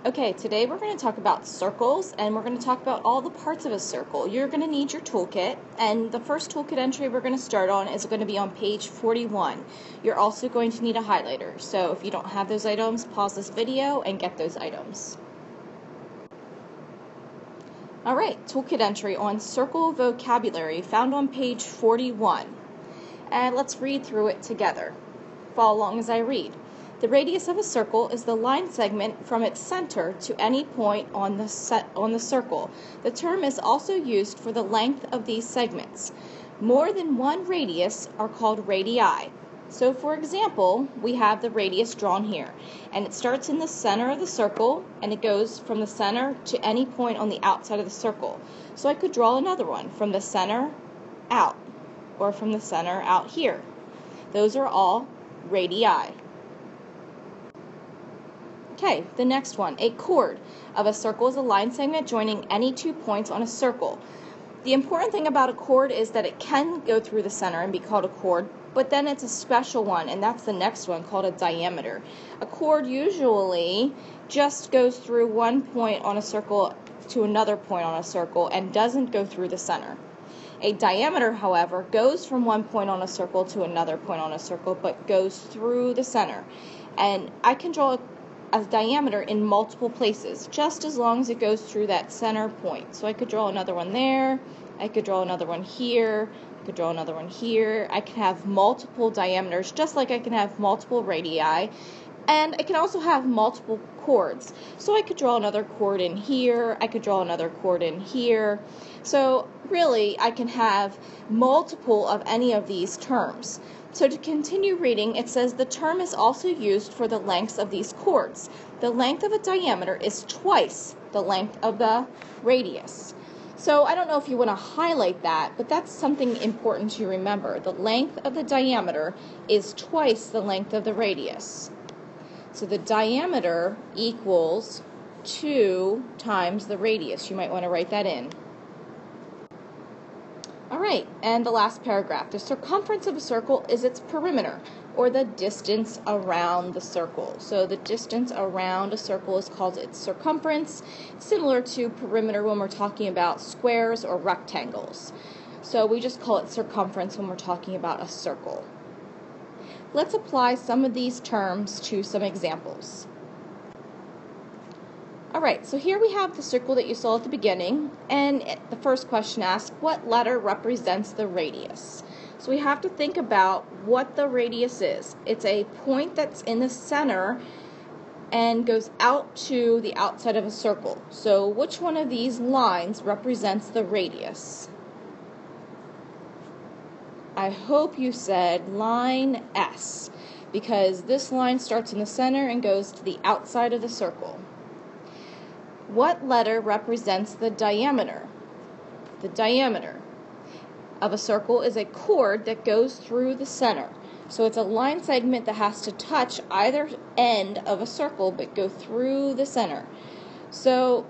Okay, today we're going to talk about circles, and we're going to talk about all the parts of a circle. You're going to need your toolkit, and the first toolkit entry we're going to start on is going to be on page 41. You're also going to need a highlighter, so if you don't have those items, pause this video and get those items. Alright, toolkit entry on circle vocabulary found on page 41. And let's read through it together. Follow along as I read. The radius of a circle is the line segment from its center to any point on the circle. The term is also used for the length of these segments. More than one radius are called radii. So for example, we have the radius drawn here, and it starts in the center of the circle, and it goes from the center to any point on the outside of the circle. So I could draw another one from the center out, or from the center out here. Those are all radii. Okay, the next one. A chord of a circle is a line segment joining any 2 points on a circle. The important thing about a chord is that it can go through the center and be called a chord, but then it's a special one, and that's the next one, called a diameter. A chord usually just goes through one point on a circle to another point on a circle and doesn't go through the center. A diameter, however, goes from one point on a circle to another point on a circle, but goes through the center. And I can draw a diameter in multiple places, just as long as it goes through that center point. So I could draw another one there, I could draw another one here, I could draw another one here. I can have multiple diameters, just like I can have multiple radii, and I can also have multiple chords. So I could draw another chord in here, I could draw another chord in here. So really, I can have multiple of any of these terms. So to continue reading, it says the term is also used for the lengths of these chords. The length of a diameter is twice the length of the radius. So I don't know if you want to highlight that, but that's something important to remember. The length of the diameter is twice the length of the radius. So the diameter equals 2 times the radius. You might want to write that in. Alright, and the last paragraph. The circumference of a circle is its perimeter, or the distance around the circle. So the distance around a circle is called its circumference, similar to perimeter when we're talking about squares or rectangles. So we just call it circumference when we're talking about a circle. Let's apply some of these terms to some examples. Alright, so here we have the circle that you saw at the beginning, and the first question asks, what letter represents the radius? So we have to think about what the radius is. It's a point that's in the center and goes out to the outside of a circle. So which one of these lines represents the radius? I hope you said line S, because this line starts in the center and goes to the outside of the circle. What letter represents the diameter? The diameter of a circle is a chord that goes through the center. So it's a line segment that has to touch either end of a circle but go through the center. So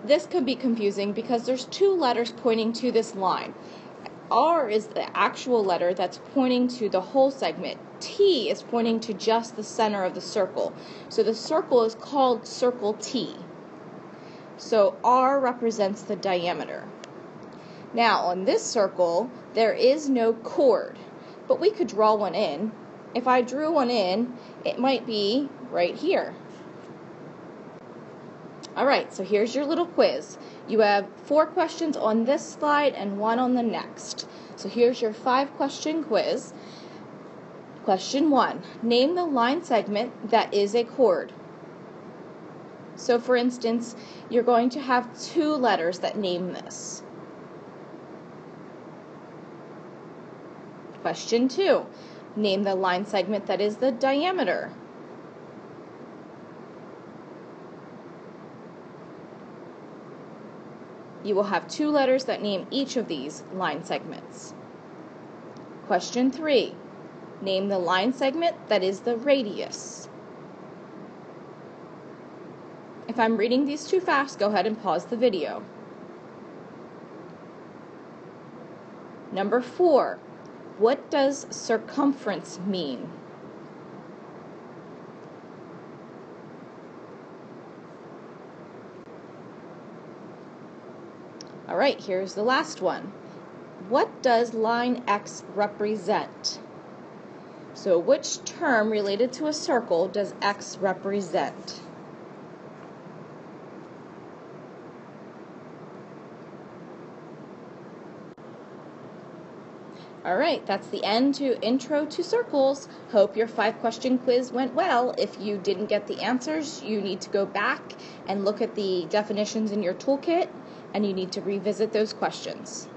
this could be confusing because there's 2 letters pointing to this line. R is the actual letter that's pointing to the whole segment. T is pointing to just the center of the circle. So the circle is called circle T. So R represents the diameter. Now on this circle, there is no chord, but we could draw one in. If I drew one in, it might be right here. Alright, so here's your little quiz. You have 4 questions on this slide and 1 on the next. So here's your 5-question quiz. Question 1. Name the line segment that is a chord. So for instance, you're going to have 2 letters that name this. Question 2. Name the line segment that is the diameter. You will have 2 letters that name each of these line segments. Question 3. Name the line segment that is the radius. If I'm reading these too fast, go ahead and pause the video. Number 4, what does circumference mean? All right, here's the last one. What does line X represent? So which term related to a circle does X represent? All right, that's the end to Intro to Circles. Hope your 5-question quiz went well. If you didn't get the answers, you need to go back and look at the definitions in your toolkit, and you need to revisit those questions.